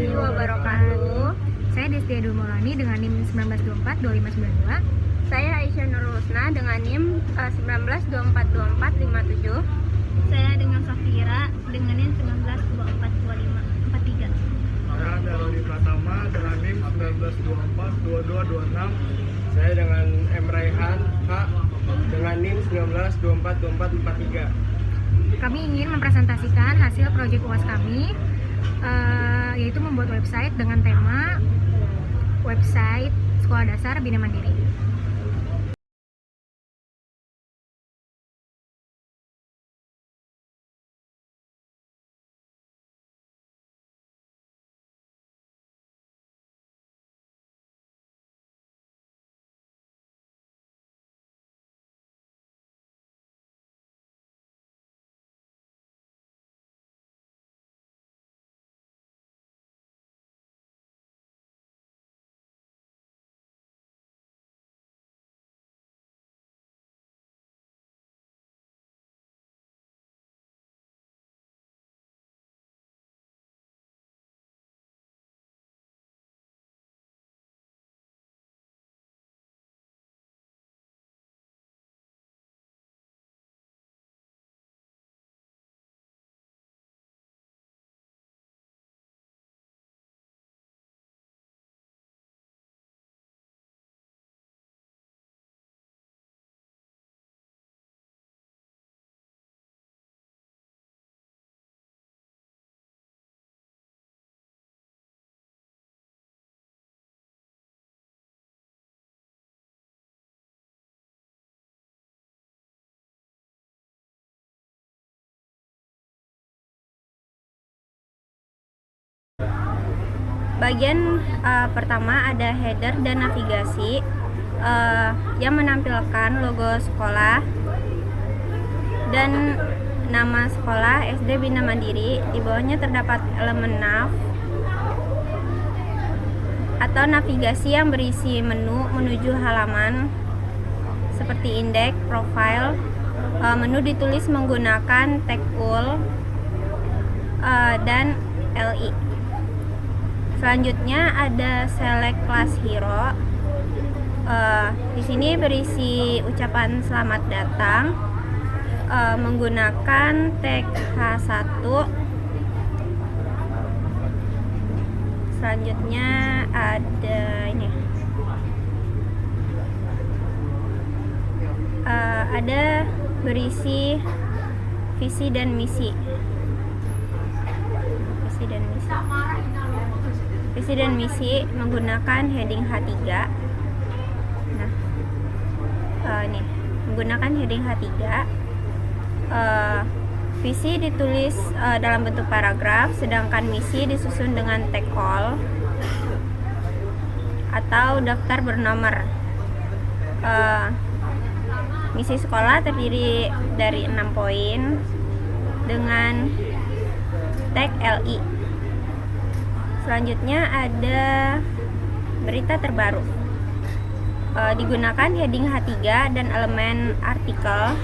warahmatullahi wabarakatuh. Saya Destia Dul Maulani dengan NIM 19242592. Saya Aisyah Nurul Husna dengan NIM 19242457. Saya dengan Safira dengan NIM 19242543. Saya Daroni Pratama dengan NIM 19242226. Saya dengan M. Raihan H dengan NIM 19242443. Kami ingin mempresentasikan hasil proyek UAS kami, yaitu membuat website dengan tema website Sekolah Dasar Bina Mandiri. Bagian pertama ada header dan navigasi yang menampilkan logo sekolah dan nama sekolah SD Bina Mandiri. Di bawahnya terdapat elemen nav atau navigasi yang berisi menu menuju halaman seperti indeks, profile. Menu ditulis menggunakan tag UL dan LI. Selanjutnya ada select class hero. Di sini berisi ucapan selamat datang menggunakan tag H1. Selanjutnya ada ini. Ada berisi visi dan misi. Visi dan misi menggunakan heading H3. Ini menggunakan heading H3. Visi ditulis dalam bentuk paragraf, sedangkan misi disusun dengan tag all atau daftar bernomor. Misi sekolah terdiri dari 6 poin dengan tag LI. Selanjutnya ada berita terbaru. Digunakan heading H3 dan elemen artikel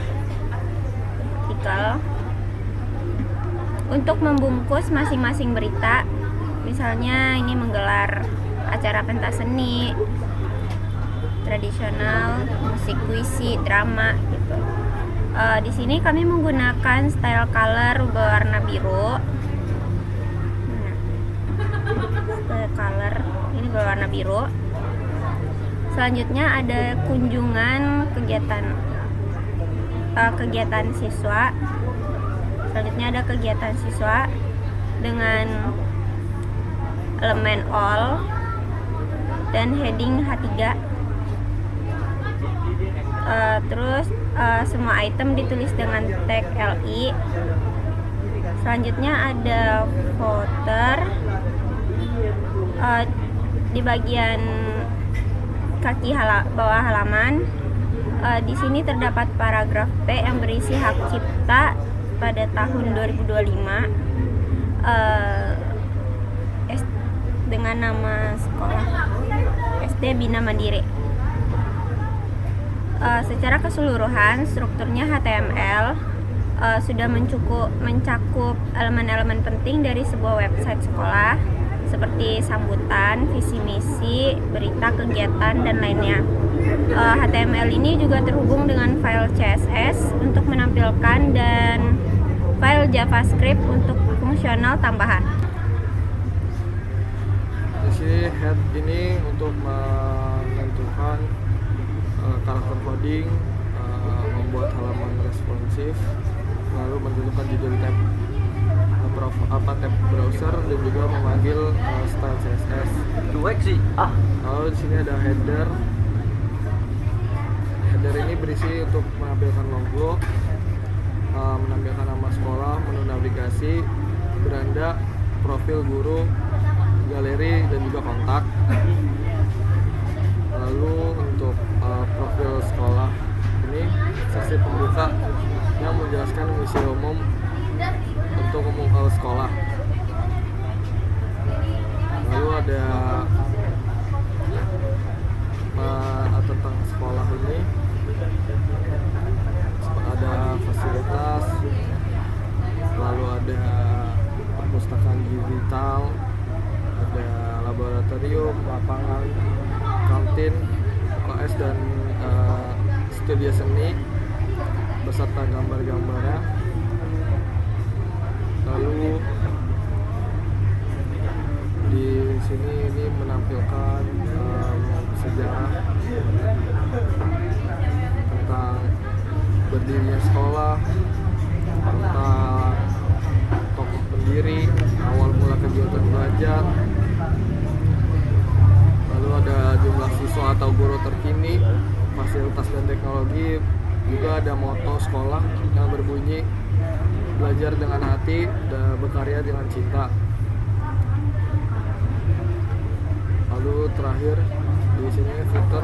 untuk membungkus masing-masing berita. Misalnya ini menggelar acara pentas seni, tradisional, musik, puisi, drama gitu. Di sini kami menggunakan style color berwarna biru. Color ini berwarna biru. Selanjutnya ada kunjungan kegiatan siswa. Selanjutnya ada kegiatan siswa dengan elemen all dan heading H3. Terus semua item ditulis dengan tag LI. Selanjutnya ada footer. Di bagian kaki bawah halaman, di sini terdapat paragraf P yang berisi hak cipta pada tahun 2025 dengan nama sekolah SD Bina Mandiri. Secara keseluruhan strukturnya HTML sudah mencakup elemen-elemen penting dari sebuah website sekolah seperti sambutan, visi misi, berita, kegiatan, dan lainnya. HTML ini juga terhubung dengan file CSS untuk menampilkan dan file JavaScript untuk fungsional tambahan. Di sini head ini untuk menentukan karakter coding, membuat halaman responsif, lalu menentukan judul tab tab browser dan juga memanggil style CSS. Lalu di sini ada header. Header ini berisi untuk menampilkan logo, menampilkan nama sekolah, menu navigasi, beranda, profil guru, galeri, dan juga kontak. Lalu untuk profil sekolah ini seksi pembuka yang menjelaskan misi umum untuk sekolah. Lalu ada tentang sekolah ini, ada fasilitas, lalu ada perpustakaan digital, ada laboratorium, lapangan, kantin, UKS, dan studio seni beserta gambar-gambarnya. Lalu di sini ini menampilkan sejarah tentang berdirinya sekolah, tentang tokoh pendiri, awal mula kegiatan belajar. Lalu ada jumlah siswa atau guru terkini, fasilitas dan teknologi. Juga ada moto sekolah yang berbunyi belajar dengan hati dan berkarya dengan cinta. Lalu terakhir di sini fitur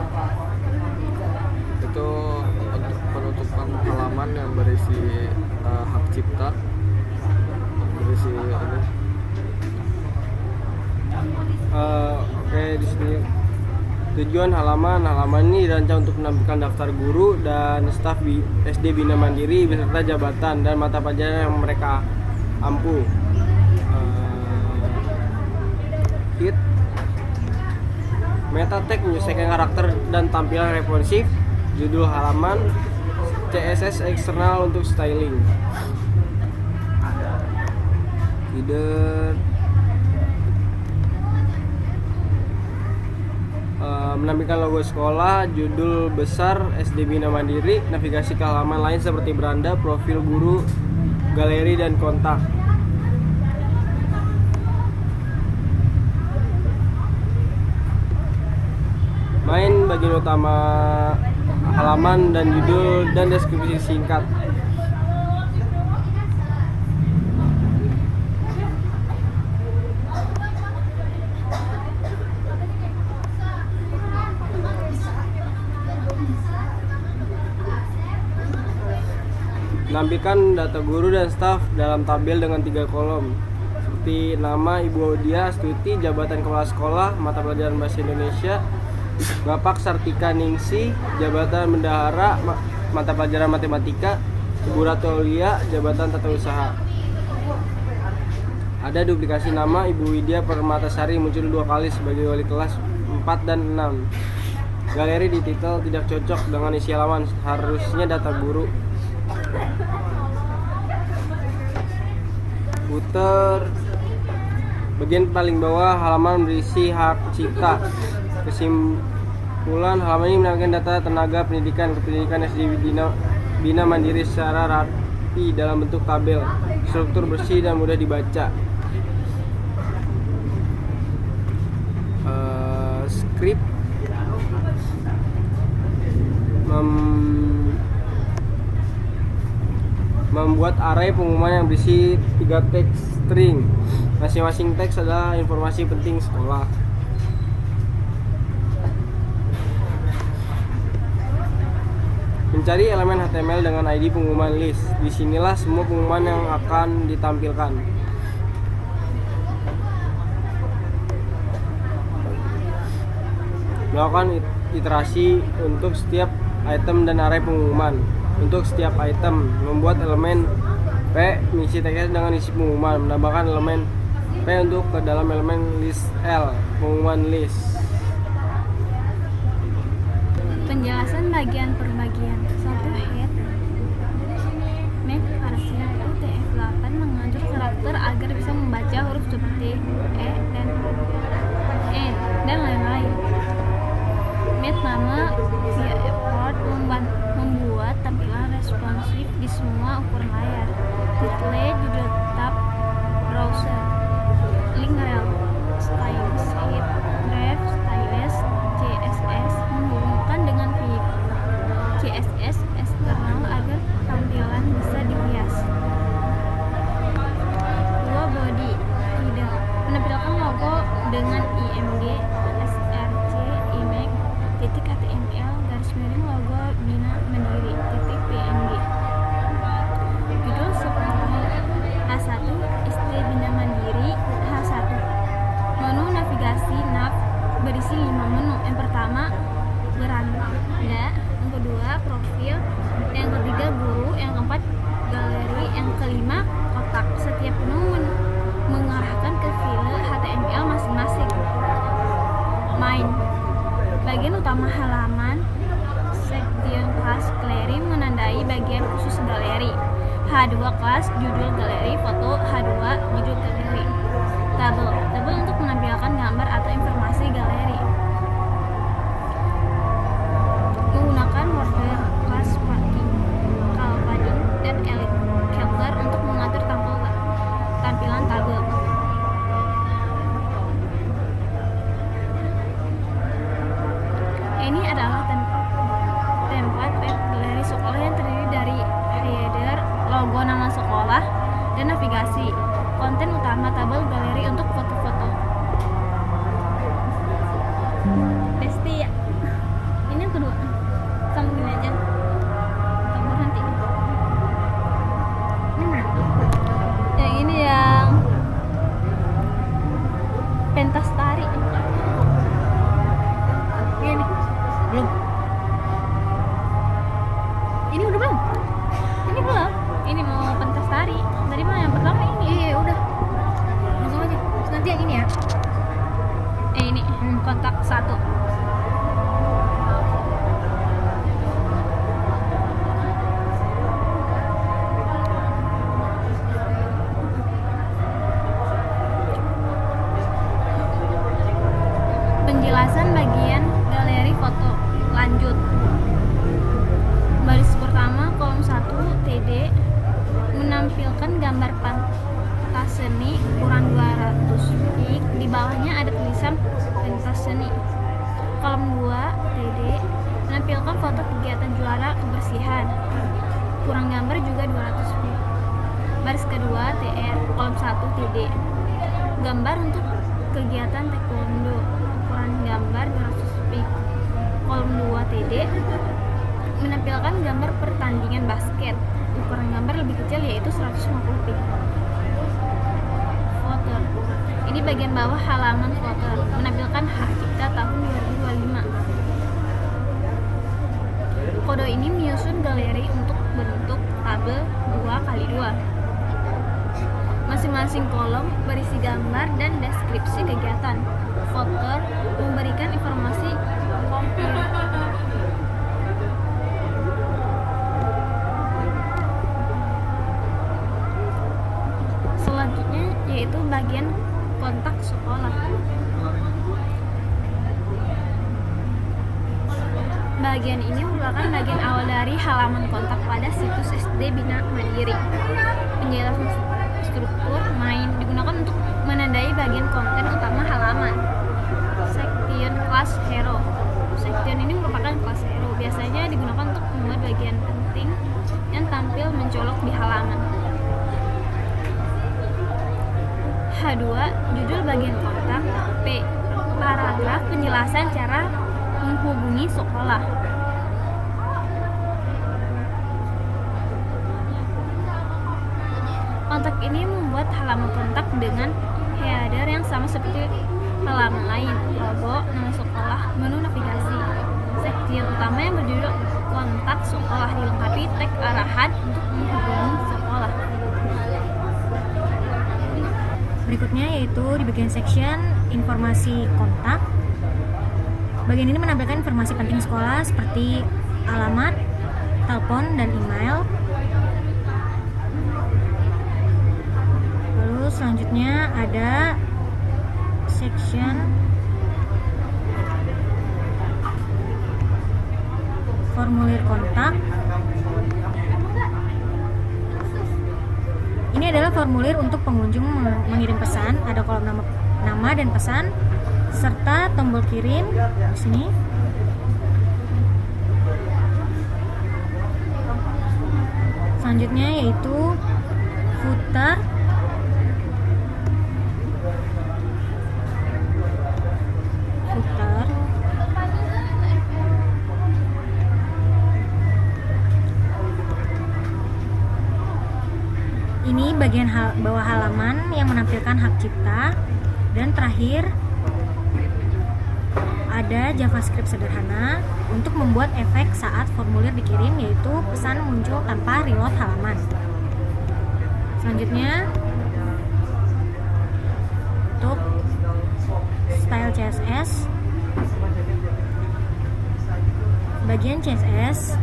itu untuk penutupan halaman yang berisi hak cipta, berisi ini. Oke, di sini tujuan halaman ini dirancang untuk menampilkan daftar guru dan staf SD Bina Mandiri beserta jabatan dan mata pelajaran yang mereka ampu. Hit meta tag menyesuaikan karakter dan tampilan responsif. Judul halaman, CSS eksternal untuk styling. Header menampilkan logo sekolah, judul besar SD Bina Mandiri, navigasi ke halaman lain seperti beranda, profil guru, galeri, dan kontak. Main bagian utama halaman dan judul dan deskripsi singkat. Menampilkan data guru dan staf dalam tabel dengan 3 kolom seperti nama Ibu Audia Astuti, jabatan kepala sekolah, mata pelajaran bahasa Indonesia, Bapak Sartika Ningsi, jabatan bendahara, mata pelajaran matematika, Ibu Ratu Aulia, jabatan tata usaha. Ada duplikasi nama Ibu Widya Permatasari muncul 2 kali sebagai wali kelas 4 dan 6. Galeri di titel tidak cocok dengan isi halaman, harusnya data guru. Footer bagian paling bawah halaman berisi hak cipta. Kesimpulan halaman ini menampilkan data tenaga pendidikan kependidikan SD Bina Mandiri secara rapi dalam bentuk tabel, struktur bersih dan mudah dibaca. Script membuat array pengumuman yang berisi 3 teks string. Masing-masing teks adalah informasi penting sekolah. Mencari elemen HTML dengan ID pengumuman list. Disinilah semua pengumuman yang akan ditampilkan. Melakukan iterasi untuk setiap item dan array pengumuman. Untuk setiap item, membuat elemen P, mengisi teksnya dengan isi pengumuman, menambahkan elemen P untuk ke dalam elemen list L, pengumuman list. Penjelasan bagian per bagian. 1. Head. Make versi UTF-8 mengatur karakter agar bisa membaca huruf seperti E dan N dan lain-lain. Make nama via effort membuat tampilan responsif di semua ukuran layar. Title judul tab browser. Link rel. Stylus hit ref stylus CSS menghubungkan dengan CSS eksternal agar tampilan bisa dihias. 2. Body header menampilkan logo dengan IMG src image .html garis miring logo Bina Mandiri .png. Judul sekolah H1 SD Bina Mandiri H1. Menu navigasi nav berisi 5 menu. Yang pertama beranda, yang kedua profil, yang ketiga guru, yang keempat galeri, yang kelima kotak. Setiap menu mengarahkan ke file HTML masing-masing. Main bagian utama halaman. Section class galeri menandai bagian khusus galeri. H2 kelas judul galeri foto. H2 judul galeri. Tabel untuk menampilkan gambar atau informasi galeri. Menggunakan border kelas padding, color padding, dan elite color untuk mengatur tampilan tabel. Ini adalah template web galeri sekolah yang terdiri dari header, logo nama sekolah, dan navigasi. Konten utama tabel galeri untuk foto-foto. Besti ya. Ini yang kedua. Sama gini aja. Kamu berhenti. Ini mana? Yang ini yang pentas tari. Ini belum. Ini udah belum? Ini belum. Ini mau pentas tari. Tadi mah yang pertama ini. Iya, udah. Langsung aja. Terus nanti yang ini ya. Ini kontak 1. Penjelasan bagian galeri foto. Lanjut. Baris pertama kolom 1 TD menampilkan gambar pentas seni ukuran 200 pik. Di bawahnya ada tulisan pentas seni. Kolom 2 TD menampilkan foto kegiatan juara kebersihan. Ukuran gambar juga 200 pik. Baris kedua TR kolom 1 TD gambar untuk kegiatan taekwondo. Ukuran gambar 200 pik. Kolom 2 TD menampilkan gambar pertandingan basket. Ukuran gambar lebih kecil yaitu 150 pik. Footer. Ini bagian bawah halaman footer menampilkan hak cipta tahun 2025. Kode ini menyusun galeri untuk bentuk tabel 2x2. Masing-masing kolom berisi gambar dan deskripsi kegiatan. Footer memberikan informasi komplit. Selanjutnya yaitu bagian kontak sekolah. Bagian ini merupakan bagian awal dari halaman kontak pada situs SD Bina Mandiri. Penjelasan struktur main digunakan untuk menandai bagian konten utama halaman. Section kelas hero. Section ini merupakan kelas hero. Biasanya digunakan untuk membuat bagian penting yang tampil mencolok di halaman. H2 judul bagian kontak. P paragraf penjelasan cara menghubungi sekolah. Kontak ini membuat halaman kontak dengan header yang sama seperti halaman lain, logo, nama sekolah, menu navigasi. Section utama yang berjudul kontak sekolah dilengkapi tag arahan untuk menghubungi sekolah. Berikutnya yaitu di bagian section informasi kontak. Bagian ini menampilkan informasi penting sekolah seperti alamat, telepon, dan email. Lalu selanjutnya ada section formulir kontak. Ini adalah formulir untuk pengunjung mengirim pesan. Ada kolom nama dan pesan serta tombol kirim di sini. Selanjutnya yaitu footer. Ini bagian bawah halaman yang menampilkan hak cipta. Dan terakhir ada JavaScript sederhana untuk membuat efek saat formulir dikirim, yaitu pesan muncul tanpa reload halaman. Selanjutnya untuk style CSS, bagian CSS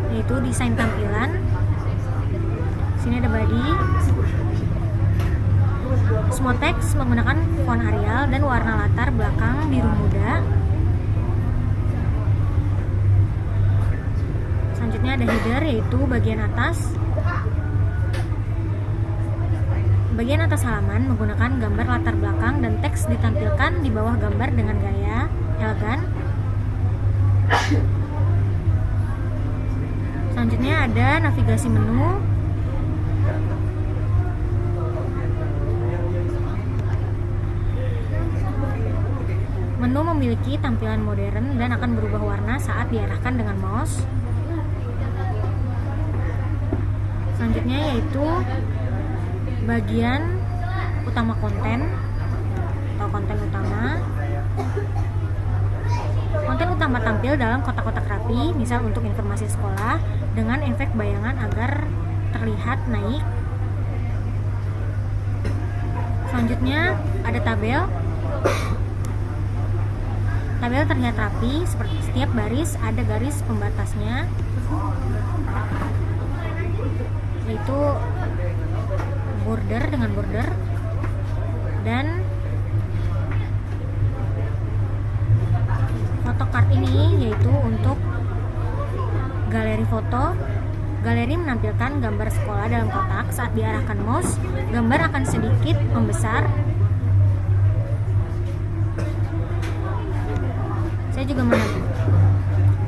yaitu desain tampilan. Sini ada body. Semua teks menggunakan font Arial dan warna latar belakang biru muda. Selanjutnya ada header yaitu bagian atas. Bagian atas halaman menggunakan gambar latar belakang dan teks ditampilkan di bawah gambar dengan gaya elegan. Selanjutnya ada navigasi menu. Menu memiliki tampilan modern dan akan berubah warna saat diarahkan dengan mouse. Selanjutnya yaitu bagian utama konten atau konten utama. Konten utama tampil dalam kotak-kotak rapi, misal untuk informasi sekolah dengan efek bayangan agar terlihat naik. Selanjutnya ada tabel. Tabel terlihat rapi, seperti setiap baris ada garis pembatasnya, yaitu border dengan border. Dan photocard ini yaitu untuk galeri foto. Galeri menampilkan gambar sekolah dalam kotak. Saat diarahkan mouse, gambar akan sedikit membesar.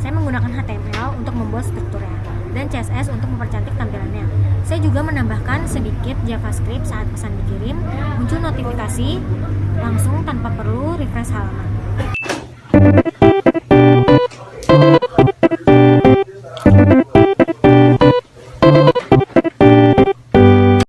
Saya menggunakan HTML untuk membuat strukturnya dan CSS untuk mempercantik tampilannya. Saya juga menambahkan sedikit JavaScript saat pesan dikirim, muncul notifikasi langsung tanpa perlu refresh halaman.